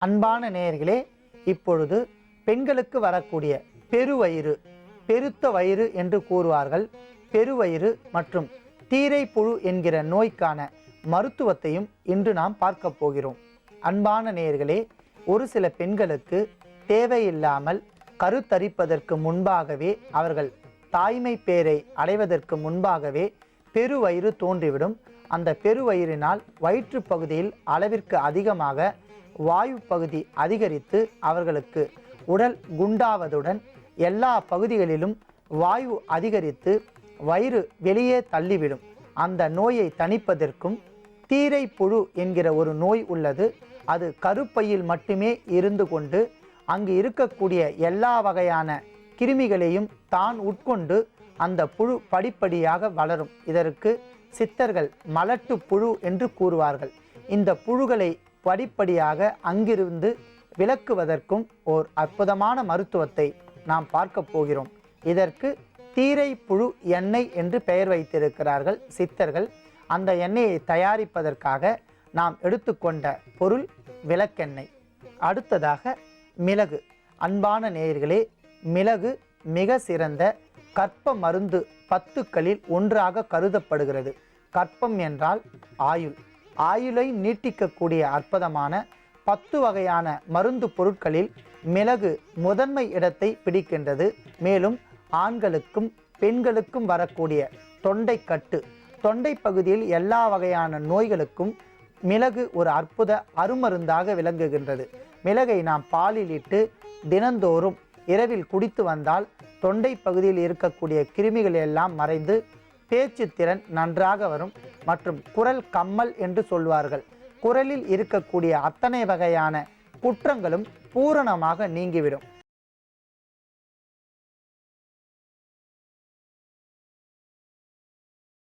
அன்பான நேயர்களே, இப்பொழுது பெண்களுக்கு வரக்கூடிய பெருவயிறு, பெருத்த வயிறு என்று கூறுவார்கள். பெருவயிறு மற்றும் தீரைப்புழு என்கிற நோய்க்கான மருத்துவத்தையும் இன்று நாம் பார்க்க போகிறோம். அன்பான நேயர்களே, ஒரு சில பெண்களுக்கு தேவையில்லாமல் கருத்தரிப்பதற்கு முன்பாகவே, அவர்கள் தாய்மை பேரை அடைவதற்கு முன்பாகவே பெருவயிறு தோன்றிவிடும். அந்த பெருவயிறினால் வயிற்று பகுதியில் அளவிற்கு அதிகமாக வாயு பகுதி அதிகரித்து அவர்களுக்கு உடல் குண்டாவதுடன் எல்லா பகுதிகளிலும் வாயு அதிகரித்து வயிறு வெளியே தள்ளிவிடும். அந்த நோயை தணிப்பதற்கும் தீரைப்புழு என்கிற ஒரு நோய் உள்ளது. அது கருப்பையில் மட்டுமே இருந்து கொண்டு அங்கு இருக்கக்கூடிய எல்லா வகையான கிருமிகளையும் தான் உட்கொண்டு அந்த புழு படிப்படியாக வளரும். இதற்கு சித்தர்கள் மலட்டு புழு என்று கூறுவார்கள். இந்த புழுகளை படிப்படியாக அங்கிருந்து விலக்குவதற்கும் ஓர் அற்புதமான மருத்துவத்தை நாம் பார்க்க போகிறோம். இதற்கு தீரைப்புழு எண்ணெய் என்று பெயர் வைத்திருக்கிறார்கள் சித்தர்கள். அந்த எண்ணெயை தயாரிப்பதற்காக நாம் எடுத்துக்கொண்ட பொருள் விளக்கெண்ணெய். அடுத்ததாக மிளகு. அன்பான நேயர்களே, மிளகு மிக சிறந்த கற்ப மருந்து 10களில் ஒன்றாக கருதப்படுகிறது. கற்பம் என்றால் ஆயுள். ஆயுளை நீட்டிக்கக்கூடிய அற்புதமான 10 வகையான மருந்து பொருட்களில் மிளகு முதன்மை இடத்தை பிடிக்கின்றது. மேலும் ஆண்களுக்கும் பெண்களுக்கும் வரக்கூடிய தொண்டைக்கட்டு, தொண்டை பகுதியில் எல்லா வகையான நோய்களுக்கும் மிளகு ஒரு அற்புத அருமருந்தாக விளங்குகின்றது. மிளகை நாம் பாலில் இட்டு தினந்தோறும் இரவில் குடித்து வந்தால் தொண்டை பகுதியில் இருக்கக்கூடிய கிருமிகள் எல்லாம் மறைந்து பேச்சு திறன் நன்றாக வரும். மற்றும் குரல் கம்மல் என்று சொல்வார்கள். குரலில் இருக்கக்கூடிய அத்தனை வகையான குற்றங்களும் பூரணமாக நீங்கிவிடும்.